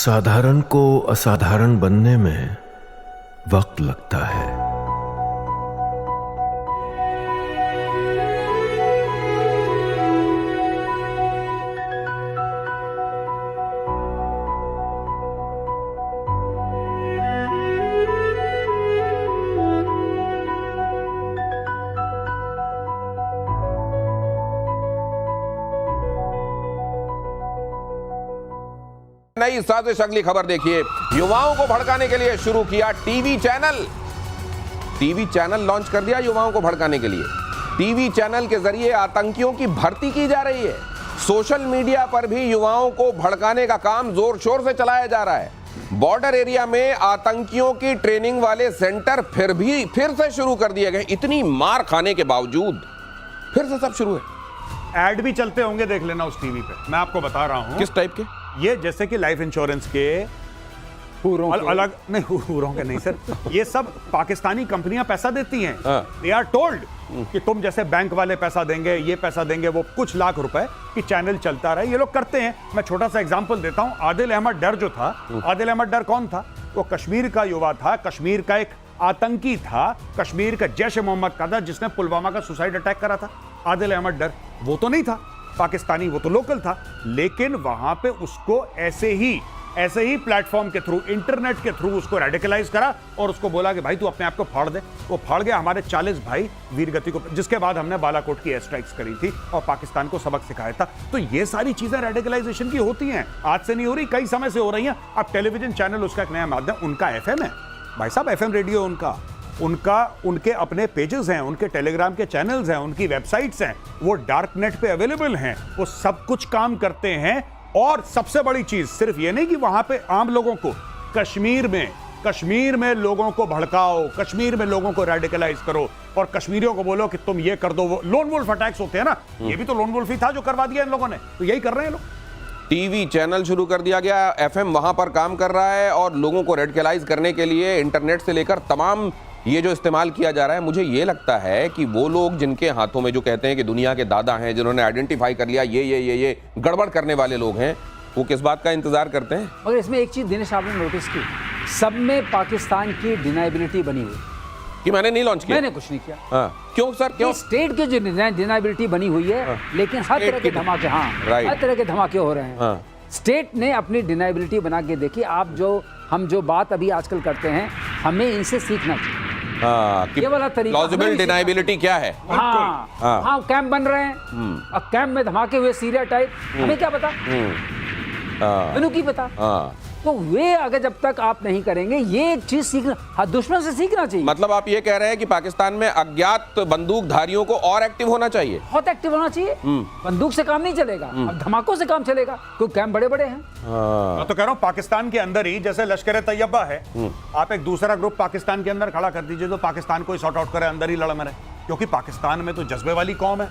साधारण को असाधारण बनने में वक्त लगता है। नई साजिश, अगली खबर देखिए। युवाओं को भड़काने के लिए शुरू किया TV channel. TV channel launch कर दिया युवाओं को भड़काने के लिए। टीवी चैनल के जरिए आतंकियों की भर्ती की जा रही है। सोशल मीडिया पर भी युवाओं को भड़काने का काम जोर शोर से चलाया जा रहा है। बॉर्डर एरिया में आतंकियों की ट्रेनिंग वाले सेंटर फिर से शुरू कर दिए गए। इतनी मार खाने के बावजूद फिर से सब शुरू है। एड भी चलते होंगे, देख लेना उस टीवी पे। मैं आपको बता रहा हूं। किस टाइप के? ये जैसे कि लाइफ इंश्योरेंस के अलग नहीं, हूरों के नहीं सर। ये सब पाकिस्तानी कंपनियां पैसा देती हैं। दे आर टोल्ड कि तुम जैसे बैंक वाले पैसा देंगे, ये पैसा देंगे, वो कुछ लाख रुपए कि चैनल चलता रहे। ये लोग करते हैं। मैं छोटा सा एग्जांपल देता हूं। आदिल अहमद डर जो था, आदिल अहमद डर कौन था? वो कश्मीर का युवा था, कश्मीर का एक आतंकी था, कश्मीर का जैश ए मोहम्मद का था, जिसने पुलवामा का सुसाइड अटैक करा था। आदिल अहमद डर वो तो नहीं था पाकिस्तानी, वो तो लोकल था। लेकिन वहां पे उसको ऐसे ही प्लेटफॉर्म के थ्रू, इंटरनेट के थ्रू उसको रेडिकलाइज करा और उसको बोला कि भाई तू अपने आप को फाड़ दे। वो फाड़ गया। हमारे 40 भाई वीरगति को, जिसके बाद हमने बालाकोट की एयर स्ट्राइक्स करी थी और पाकिस्तान को सबक सिखाया था। तो ये सारी चीजें रेडिकलाइजेशन की होती हैं। आज से नहीं हो रही, कई समय से हो रही हैं। अब टेलीविजन चैनल उसका एक नया माध्यम, उनका FM है भाई साहब, FM रेडियो उनके अपने पेजेस हैं, उनके टेलीग्राम के चैनल्स हैं, उनकी वेबसाइट्स हैं, वो डार्क नेट पे अवेलेबल हैं। वो सब कुछ काम करते हैं। और सबसे बड़ी चीज सिर्फ ये नहीं कि वहां पे आम लोगों को, कश्मीर में लोगों को भड़काओ, कश्मीर में लोगों को रेडिकलाइज करो और कश्मीरियों को बोलो कि तुम ये कर दो। वो लोन वुल्फ अटैक्स होते हैं ना, ये भी तो लोन वुल्फ ही था जो करवा दिया इन लोगों ने। तो यही कर रहे हैं लोग। टीवी चैनल शुरू कर दिया गया, FM वहां पर काम कर रहा है और लोगों को रेडिकलाइज करने के लिए इंटरनेट से लेकर तमाम ये जो इस्तेमाल किया जा रहा है। मुझे ये लगता है कि वो लोग जिनके हाथों में, जो कहते हैं कि दुनिया के दादा हैं, जिन्होंने आइडेंटिफाई कर लिया ये गड़बड़ करने वाले लोग हैं, वो किस बात का इंतजार करते हैं? मगर इसमें एक चीज दिनेश आपने नोटिस की, सब में पाकिस्तान की डिनाइबिलिटी बनी हुई कि मैंने नहीं लॉन्च किया, मैंने कुछ नहीं किया। क्यों सर, क्यों? स्टेट की जो डिनाइबिलिटी बनी हुई है, लेकिन हर तरह के धमाके, हर तरह के धमाके हो रहे हैं। स्टेट ने अपनी डिनाइबिलिटी बना के देखी। हम जो बात अभी आजकल करते हैं, हमें इनसे सीखना चाहिए। ये वाला तरीका, प्लॉजिबल डिनाइबिलिटी क्या है? हाँ, कैंप बन रहे हैं। अब कैंप में धमाके हुए, सीरिया टाइप, हमें क्या पता, इन्हों की पता। तो वे अगर जब तक आप नहीं करेंगे, ये एक चीज सीखना, दुश्मन से सीखना चाहिए। मतलब आप ये कह रहे हैं कि पाकिस्तान में अज्ञात बंदूकधारियों को और एक्टिव होना चाहिए? बहुत एक्टिव होना चाहिए। बंदूक से काम नहीं चलेगा, अब धमाकों से काम चलेगा, क्योंकि कैंप बड़े बड़े हैं। मैं तो कह रहा हूँ पाकिस्तान के अंदर ही, जैसे लश्कर तैयबा है, आप एक दूसरा ग्रुप पाकिस्तान के अंदर खड़ा कर दीजिए तो पाकिस्तान को सॉर्ट आउट करे, अंदर ही लड़ मरे। क्योंकि पाकिस्तान में तो जज्बे वाली कौम है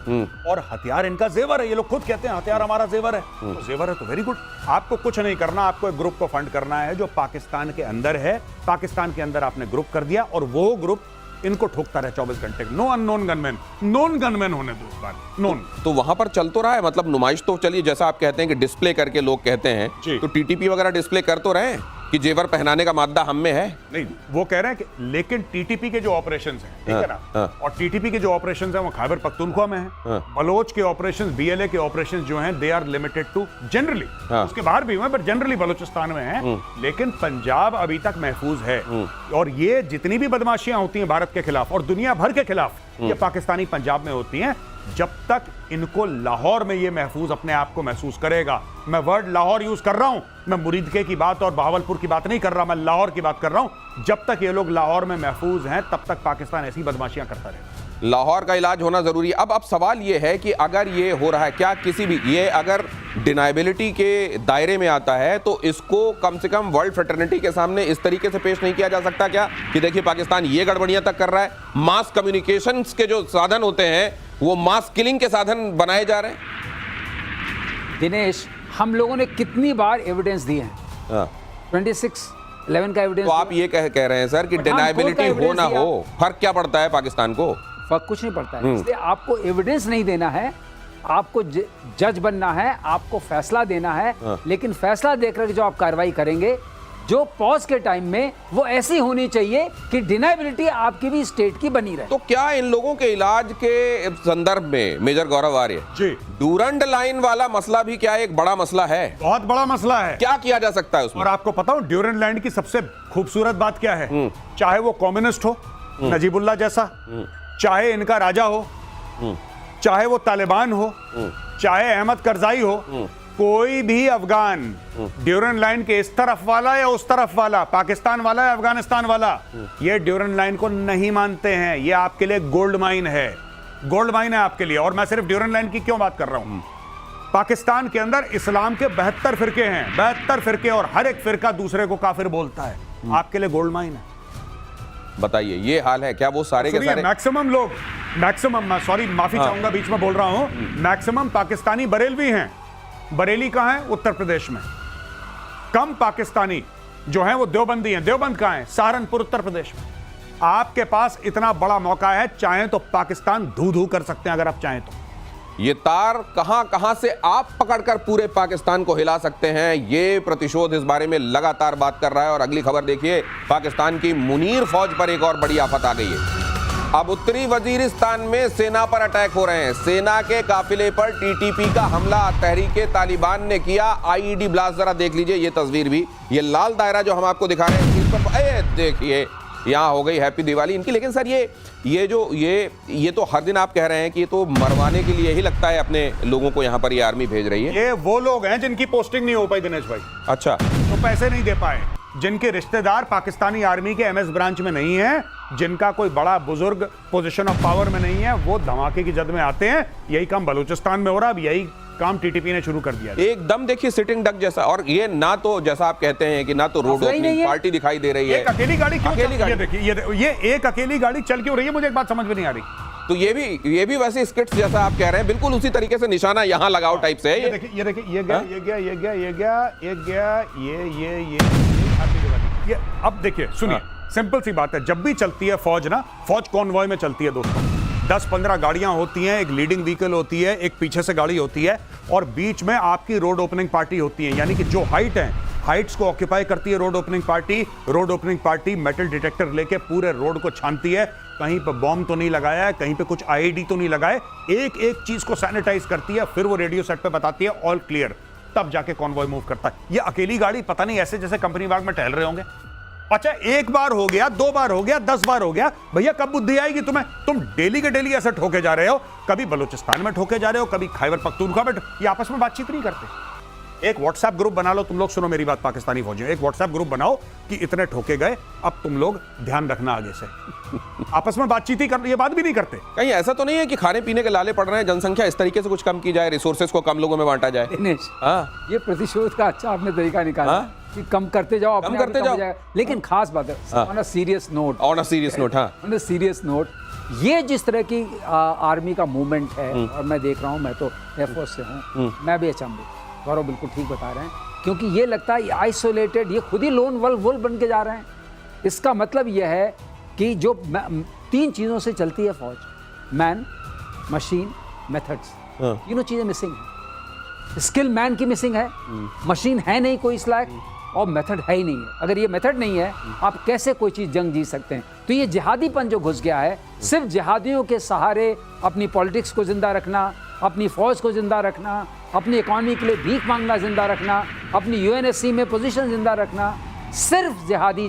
और हथियार इनका जेवर है। ये लोग खुद कहते हैं हथियार हमारा जेवर है। तो जेवर है तो वेरी गुड। आपको कुछ नहीं करना, आपको एक ग्रुप को फंड करना है जो पाकिस्तान के अंदर है। पाकिस्तान के अंदर आपने ग्रुप कर दिया और वो ग्रुप इनको ठोकता रहे 24 घंटे। No unknown gunman, known gunman होने दो इस बार, नोन। तो वहां पर चल तो रहा है, मतलब नुमाइश तो चलिए, जैसा आप कहते हैं कि डिस्प्ले करके लोग कहते हैं, तो TTP वगैरह डिस्प्ले कर तो रहे हैं कि जेवर पहनाने का मादा हम में है? नहीं, वो कह रहे हैं कि लेकिन TTP के जो ऑपरेशंस हैं, ठीक है ना, और TTP के जो ऑपरेशंस हैं वो खैबर पख्तूनख्वा में हैं। बलोच के ऑपरेशंस, BLA के ऑपरेशंस जो हैं, they are limited to generally, उसके बाहर भी हुए पर जनरली बलोचिस्तान में हैं। लेकिन पंजाब अभी तक महफूज है। और ये जितनी भी बदमाशियां होती हैं भारत के खिलाफ और दुनिया भर के खिलाफ, ये पाकिस्तानी पंजाब में होती हैं। जब तक इनको लाहौर में ये महफूज अपने आप को महसूस करेगा, मैं वर्ड लाहौर यूज कर रहा हूं, मैं मुरीदके की बात और बहावलपुर की बात नहीं कर रहा, मैं लाहौर की बात कर रहा हूं। जब तक ये लोग लाहौर में महफूज हैं, तब तक पाकिस्तान ऐसी बदमाशियां करता रहेगा। लाहौर का इलाज होना जरूरी है। अब सवाल ये है कि अगर ये हो रहा है, क्या किसी भी, ये अगर डिनाइबिलिटी के दायरे में आता है, तो इसको कम से कम वर्ल्ड फ्रेटर्निटी के सामने इस तरीके से पेश नहीं किया जा सकता क्या कि देखिए पाकिस्तान ये गड़बड़ियां तक कर रहा है? मास कम्युनिकेशंस के जो साधन होते हैं वो मास किलिंग के साधन बनाए जा रहे हैं। दिनेश, हम लोगों ने कितनी बार एविडेंस दिए हैं, 26/11 का एविडेंस। तो आप ये कह रहे हैं सर कि डिनाइबिलिटी हो ना हो, फर्क क्या पड़ता है पाकिस्तान को? फर्क कुछ नहीं पड़ता है। इसलिए आपको एविडेंस नहीं देना है, आपको जज बनना है, आपको फैसला देना है, लेकिन फैसला देकर जो आप कार्रवाई करेंगे, जो पॉज के टाइम में वो ऐसी होनी चाहिए कि डिनाइबिलिटी आपकी भी स्टेट की बनी रहे। तो क्या इन लोगों के इलाज के संदर्भ में मेजर गौरव आर्य जी, डूरंड लाइन वाला मसला भी क्या एक बड़ा मसला है? बहुत बड़ा मसला है। क्या किया जा सकता है उसमें? और आपको पता हो ड्यूरंड लाइन की सबसे खूबसूरत बात क्या है? चाहे वो कम्युनिस्ट हो, नजीबुल्ला जैसा, चाहे इनका राजा हो, चाहे वो तालिबान हो, चाहे अहमद करजाई हो, कोई भी अफगान ड्यूरंड लाइन के इस तरफ वाला या उस तरफ वाला, पाकिस्तान वाला या अफगानिस्तान वाला, ये ड्यूरंड लाइन को नहीं मानते हैं। ये आपके लिए गोल्ड माइन है, गोल्ड माइन है आपके लिए। और मैं सिर्फ ड्यूरंड लाइन की क्यों बात कर रहा हूं? पाकिस्तान के अंदर इस्लाम के 72 फिरके हैं, 72 फिरके, और हर एक फिरका दूसरे को काफिर बोलता है। आपके लिए गोल्ड माइन है। बताइए, ये हाल है क्या? वो सारे के सारे मैक्सिमम लोग, मैक्सिमम, सॉरी माफी चाहूंगा बीच में बोल रहा हूं, मैक्सिमम पाकिस्तानी बरेलवी हैं। बरेली कहां है? उत्तर प्रदेश में। कम पाकिस्तानी जो हैं वो देवबंदी हैं। देवबंद कहां है? सहारनपुर, उत्तर प्रदेश में। आपके पास इतना बड़ा मौका है, चाहें तो पाकिस्तान धू धू कर सकते हैं अगर आप चाहें तो। ये तार कहां से आप पकड़कर पूरे पाकिस्तान को हिला सकते हैं, ये प्रतिशोध इस बारे में लगातार बात कर रहा है। और अगली खबर देखिए, पाकिस्तान की मुनीर फौज पर एक और बड़ी आफत आ गई है। अब उत्तरी वजीरिस्तान में सेना पर अटैक हो रहे हैं। सेना के काफिले पर टीटीपी का हमला तहरीके तालिबान ने किया। आईईडी ब्लास्ट, जरा देख लीजिए ये तस्वीर भी, ये लाल दायरा जो हम आपको दिखा रहे हैं इस पर, देखिए यहाँ हो गई हैप्पी दिवाली इनकी। लेकिन सर ये तो हर दिन आप कह रहे हैं कि ये तो मरवाने के लिए ही लगता है अपने लोगों को, यहाँ पर ये आर्मी भेज रही है। ये वो लोग हैं जिनकी पोस्टिंग नहीं हो पाई दिनेश भाई। अच्छा, तो पैसे नहीं दे पाए, जिनके रिश्तेदार पाकिस्तानी आर्मी के एमएस ब्रांच में नहीं है, जिनका कोई बड़ा बुजुर्ग पोजीशन ऑफ पावर में नहीं है, वो धमाके की जद में आते हैं। यही काम बलूचिस्तान में हो रहा है, अब यही काम टीटीपी ने शुरू कर दिया। एकदम देखिए सिटिंग डक जैसा। और ये ना तो जैसा आप कहते हैं कि ना तो रोड ओपनिंग पार्टी दिखाई दे रही है। एक अकेली गाड़ी क्यों? अकेली गाड़ी देखिए, ये एक अकेली गाड़ी चल क्यों रही है, मुझे एक बात समझ में नहीं आ रही। तो ये भी वैसे स्किट्स जैसा आप कह रहे हैं, बिल्कुल उसी तरीके से निशाना यहाँ लगाओ टाइप से। ये देखिए, ये अब देखिए, सुनिए, सिंपल सी बात है। जब भी चलती है फौज ना, फौज कॉन्वॉय में चलती है दोस्तों। 10-15 गाड़ियां होती हैं, एक लीडिंग व्हीकल होती है, एक पीछे से गाड़ी होती है, और बीच में आपकी रोड ओपनिंग पार्टी होती है। यानी कि जो हाइट्स को ऑक्यूपाई करती है road opening party metal detector लेके पूरे रोड को छानती है। कहीं पे बॉम्ब तो नहीं लगाया है, कहीं पे कुछ आईईडी तो नहीं लगाए, एक एक चीज को सैनिटाइज करती है, फिर वो रेडियो सेट पे बताती है ऑल क्लियर, तब जाके कॉन्वॉय मूव करता है। ये अकेली गाड़ी पता नहीं, ऐसे जैसे कंपनी बाग में टहल रहे होंगे। अच्छा, एक बार हो गया, 2 बार हो गया, 10 बार हो गया, भैया कब बुद्धि आएगी तुम्हें? तुम डेली के डेली ऐसे ठोके जा रहे हो, कभी बलूचिस्तान में ठोके जा रहे हो, कभी खैबर पख्तूनख्वा में। ये आपस में बातचीत नहीं करते। एक व्हाट्सएप ग्रुप बना लो तुम लोग, सुनो मेरी बात पाकिस्तानी फौजियों, एक व्हाट्सएप ग्रुप बनाओ कि इतने ठोके गए, अब तुम लोग ध्यान रखना आगे से। आपस में बातचीत ही कर, ये बात भी नहीं करते। कहीं ऐसा तो नहीं है कि खाने पीने के लाले पड़ रहे हैं, जनसंख्या इस तरीके से कुछ कम की जाए, रिसोर्सेज को कम लोगों में बांटा जाए? दिनेश, ये प्रतिशोध का अच्छा आपने तरीका निकाला कि कम करते जाओ, कम करते जाओ। लेकिन खास बात है, ऑन अ सीरियस नोट, ये जिस तरह की आर्मी का मूवमेंट है, और मैं देख रहा हूँ, मैं तो एयरफोर्स से हूँ, मैं भी अचंभित। गौरव बिल्कुल ठीक बता रहे हैं, क्योंकि ये लगता है आइसोलेटेड, ये खुद ही लोन वुल्फ बन के जा रहे हैं। इसका मतलब यह है कि जो 3 चीज़ों से चलती है फौज, मैन, मशीन, मेथड्स, तीनों चीज़ें मिसिंग हैं। स्किल मैन की मिसिंग है, मशीन है नहीं कोई इस लायक, और मेथड है ही नहीं है। अगर ये मेथड नहीं है, आप कैसे कोई चीज़ जंग जीत सकते हैं? तो ये जिहादीपन जो घुस गया है, सिर्फ जिहादियों के सहारे अपनी पॉलिटिक्स को जिंदा रखना, अपनी फौज को जिंदा रखना, अपनी इकॉनमी के लिए भीख मांगना जिंदा रखना, अपनी यूएनएससी में पोजीशन जिंदा रखना, सिर्फ जिहादी,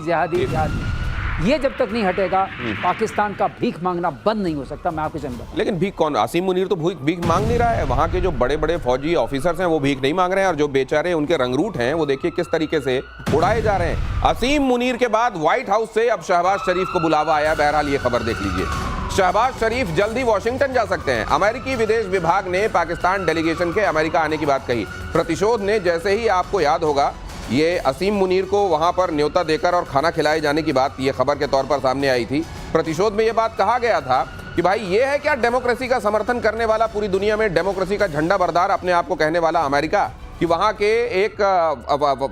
ये जब तक नहीं हटेगा, पाकिस्तान का भीख मांगना बंद नहीं हो सकता। मैं आपको जानता हूं। लेकिन भीख कौन? आसिम मुनीर तो भीख मांग नहीं रहा है। वहां के जो बड़े बड़े फौजी ऑफिसर्स हैं वो भीख नहीं मांग रहे हैं, और जो बेचारे उनके रंगरूट हैं वो देखिए किस तरीके से उड़ाए जा रहे हैं। आसिम मुनीर के बाद व्हाइट हाउस से अब शहबाज शरीफ को बुलावा आया। बहरहाल ये खबर देख लीजिए, शहबाज शरीफ जल्दी वॉशिंगटन जा सकते हैं। अमेरिकी विदेश विभाग ने पाकिस्तान डेलीगेशन के अमेरिका आने की बात कही। प्रतिशोध ने, जैसे ही आपको याद होगा, ये असीम मुनीर को वहां पर न्योता देकर और खाना खिलाए जाने की बात ये खबर के तौर पर सामने आई थी। प्रतिशोध में ये बात कहा गया था कि भाई ये है क्या डेमोक्रेसी का समर्थन करने वाला, पूरी दुनिया में डेमोक्रेसी का झंडा बरदार अपने आप को कहने वाला अमेरिका, कि वहां के एक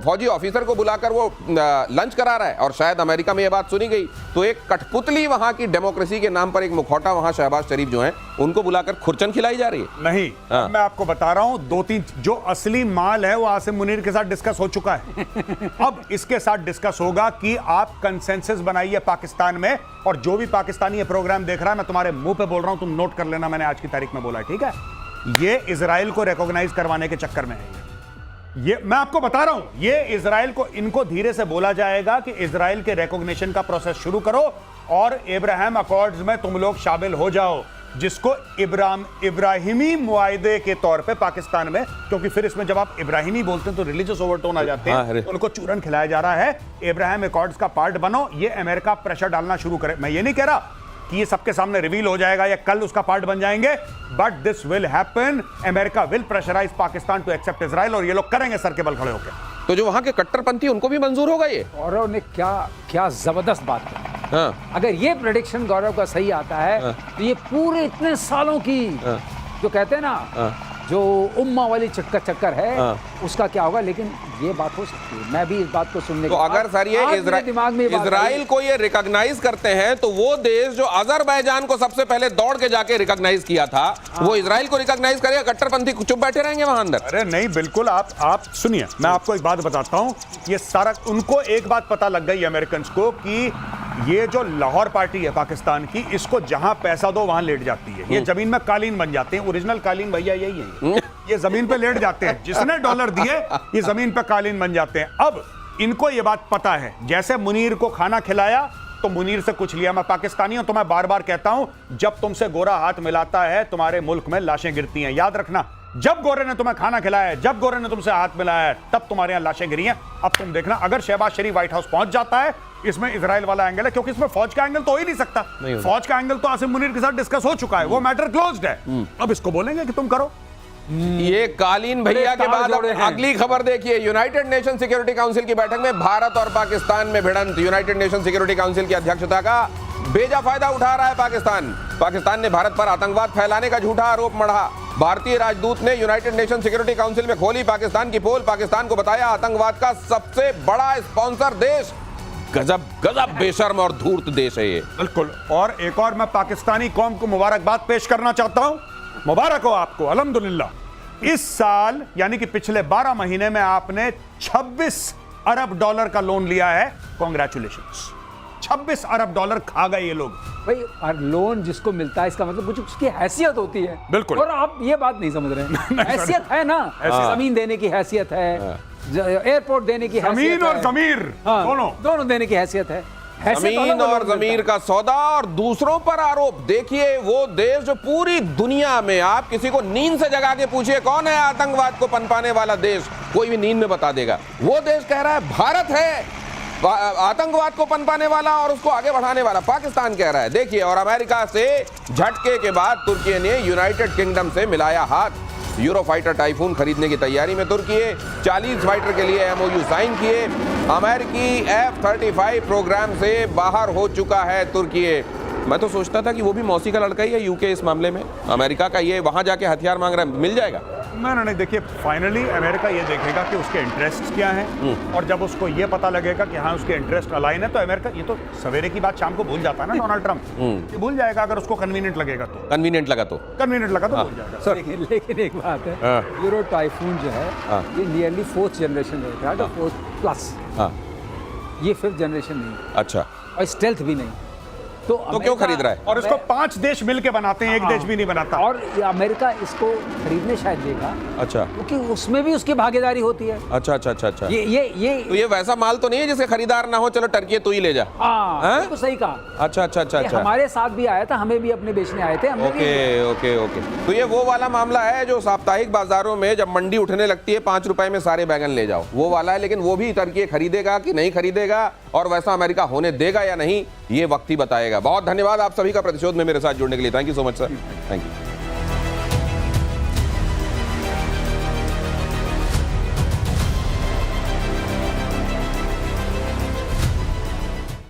फौजी ऑफिसर को बुलाकर वो लंच करा रहा है, और शायद अमेरिका में ये बात सुनी गई तो एक कठपुतली वहां की डेमोक्रेसी के नाम पर एक मुखौटा वहां शहबाज शरीफ जो हैं उनको बुलाकर खुरचन खिलाई जा रही है। नहीं, मैं आपको बता रहा हूं, 2-3 जो असली माल है वो आसिम मुनीर के साथ डिस्कस हो चुका है। अब इसके साथ डिस्कस होगा कि आप कंसेंसस बनाइए पाकिस्तान में, और जो भी पाकिस्तानी ये प्रोग्राम देख रहा है, मैं तुम्हारे मुंह पे बोल रहा हूं, तुम नोट कर लेना, मैंने आज की तारीख में बोला, ठीक है? ये इजराइल को रिकॉग्नाइज करवाने के चक्कर में है। ये मैं आपको बता रहा हूं, ये इजराइल को, इनको धीरे से बोला जाएगा कि इजराइल के रिकॉग्निशन का प्रोसेस शुरू करो और इब्राहिम अकॉर्ड्स में तुम लोग शामिल हो जाओ, जिसको इब्राहिमी मुआहदे के तौर पे पाकिस्तान में, क्योंकि फिर इसमें जब आप इब्राहिमी बोलते हैं तो रिलीजियस ओवरटोन आ जाते हैं, तो उनको चूरन खिलाया जा रहा है। इब्राहिम अकॉर्ड्स का पार्ट बनो, ये अमेरिका प्रेशर डालना शुरू करे। मैं ये नहीं कह रहा कि ये सबके सामने रिवील हो जाएगा या कल उसका पार्ट बन जाएंगे, but this will happen. America will pressurise Pakistan to accept Israel, और ये लोग करेंगे सर के बल खड़े होकर। तो जो वहां के कट्टरपंथी उनको भी मंजूर होगा ये? गौरव ने क्या जबरदस्त बात की। अगर ये प्रेडिक्शन गौरव का सही आता है तो ये पूरे इतने सालों की जो कहते हैं ना जो उम्मा वाली चक्कर है उसका क्या होगा, लेकिन ये बात हो सकती है। मैं भी इस बात को सुनने तो अगर सर ये इजराइल को ये रिकॉग्नाइज करते हैं तो वो देश जो अजरबैजान को सबसे पहले दौड़ के जाके रिकॉग्नाइज किया था, वो इजराइल को रिकॉग्नाइज करेगा, कट्टरपंथी चुप बैठे रहेंगे वहां अंदर? अरे नहीं, बिल्कुल। आप सुनिए, मैं आपको एक बात बताता हूं, ये सारा उनको एक बात पता लग गई अमेरिकन को कि ये जो लाहौर पार्टी है पाकिस्तान की, इसको जहां पैसा दो वहां लेट जाती है। ये जमीन में कालीन बन जाते हैं, ओरिजिनल कालीन भैया यही है, ये जमीन पे लेट जाते हैं, जिसने डॉलर दिए ये जमीन पे कालीन बन जाते हैं। अब इनको ये बात पता है, जैसे मुनीर को खाना खिलाया तो मुनीर से कुछ लिया। मैं पाकिस्तानी हूं तो मैं बार बार कहता हूं, जब तुमसे गोरा हाथ मिलाता है तुम्हारे मुल्क में लाशें गिरती हैं, याद रखना। जब गोरे ने तुम्हें खाना खिलाया है, जब गोरे ने तुमसे हाथ मिलाया है, तब तुम्हारे यहां लाशें गिरी हैं। अब तुम देखना, अगर शहबाज शरीफ व्हाइट हाउस पहुंच जाता है, इसमें इजराइल वाला एंगल है, क्योंकि इसमें फौज का एंगल तो हो ही नहीं सकता। फौज का एंगल तो आसिम मुनीर के साथ डिस्कस हो चुका है, वो मैटर क्लोज्ड है। अब इसको बोलेंगे कि तुम करो। ये कालीन भैया के बाद अगली खबर देखिए। यूनाइटेड नेशन सिक्योरिटी काउंसिल की बैठक में भारत और पाकिस्तान में भिड़ंत। यूनाइटेड नेशन सिक्योरिटी काउंसिल की अध्यक्षता का बेजा फायदा उठा रहा है पाकिस्तान ने भारत पर आतंकवाद फैलाने का झूठा आरोप मढ़ा। भारतीय राजदूत ने यूनाइटेड नेशन सिक्योरिटी काउंसिल में खोली पाकिस्तान की पोल, पाकिस्तान को बताया आतंकवाद का सबसे बड़ा स्पॉन्सर देश। गजब बेशर्म और धूर्त देश है ये। बिल्कुल। और एक और मैं पाकिस्तानी कौम को मुबारकबाद पेश करना चाहता हूं। मुबारक हो आपको, अल्हम्दुलिल्लाह। इस साल यानी कि पिछले 12 महीने में आपने 26 अरब डॉलर का लोन लिया है। कॉन्ग्रेचुलेशंस। 26 अरब डॉलर खा गए ये लोग। भाई लोन जिसको मिलता है इसका मतलब कुछ उसकी हैसियत होती है। बिल्कुल। और आप ये बात नहीं समझ रहे हैं। हैसियत है ना, जमीन देने की हैसियत है, एयरपोर्ट देने की हैसियत है, जमीन और जमीर दोनों देने की हैसियत है। जमीन और जमीर का सौदा और दूसरों पर आरोप। देखिए वो देश जो पूरी दुनिया में आप किसी को नींद से जगा के पूछिए कौन है आतंकवाद को पनपाने वाला देश, कोई भी नींद में बता देगा। वो देश कह रहा है भारत है आतंकवाद को पनपाने वाला और उसको आगे बढ़ाने वाला, पाकिस्तान कह रहा है। देखिए, और अमेरिका से झटके के बाद तुर्की ने यूनाइटेड किंगडम से मिलाया हाथ। यूरोफाइटर टाइफून खरीदने की तैयारी में तुर्की 40 फाइटर के लिए एमओयू साइन किए। अमेरिकी F-35 प्रोग्राम से बाहर हो चुका है तुर्की। मैं तो सोचता था कि वो भी मौसी का लड़का ही है यूके इस मामले में। अमेरिका का ये वहां जाके हथियार मांग रहा है, मिल जाएगा? नहीं, देखिए फाइनली अमेरिका ये देखेगा कि उसके इंटरेस्ट क्या हैं, और जब उसको ये पता लगेगा कि हाँ उसके इंटरेस्ट अलाइन है, तो अमेरिका, ये तो सवेरे की बात शाम को भूल जाता है ना डोनाल्ड ट्रंप, ये भूल जाएगा अगर उसको कन्वीनियंट लगेगा तो। कन्वीनियंट लगा तो भूल जाएगा सर। लेकिन एक बात है, यूरो टाइफून जो है ये नियरली 4th जनरेशन है, 4th प्लस, ये 5th जनरेशन नहीं। अच्छा। और स्टेल्थ भी नहीं। तो क्यों खरीद रहा है? और इसको 5 देश मिलके बनाते हैं, एक देश भी नहीं बनाता। और अमेरिका इसको खरीदने शायद देगा। अच्छा। क्योंकि उसमें भी उसकी भागीदारी होती है। अच्छा। ये तो ये वैसा माल तो नहीं है जिसके खरीदार ना हो, चलो टर्की तू ही ले जा। हाँ, तो सही कहा। अच्छा। हमारे साथ भी आया था, हमें भी अपने बेचने आए थे। ओके। तो ये वो वाला मामला है जो साप्ताहिक बाजारों में जब मंडी उठने लगती है 5 रुपए में सारे बैगन ले जाओ, वो वाला है। लेकिन वो भी टर्की खरीदेगा कि नहीं खरीदेगा और वैसा अमेरिका होने देगा या नहीं, ये वक्त ही बताएगा। बहुत धन्यवाद आप सभी का प्रतिशोध में मेरे साथ जुड़ने के लिए। Thank you so much sir. Thank you.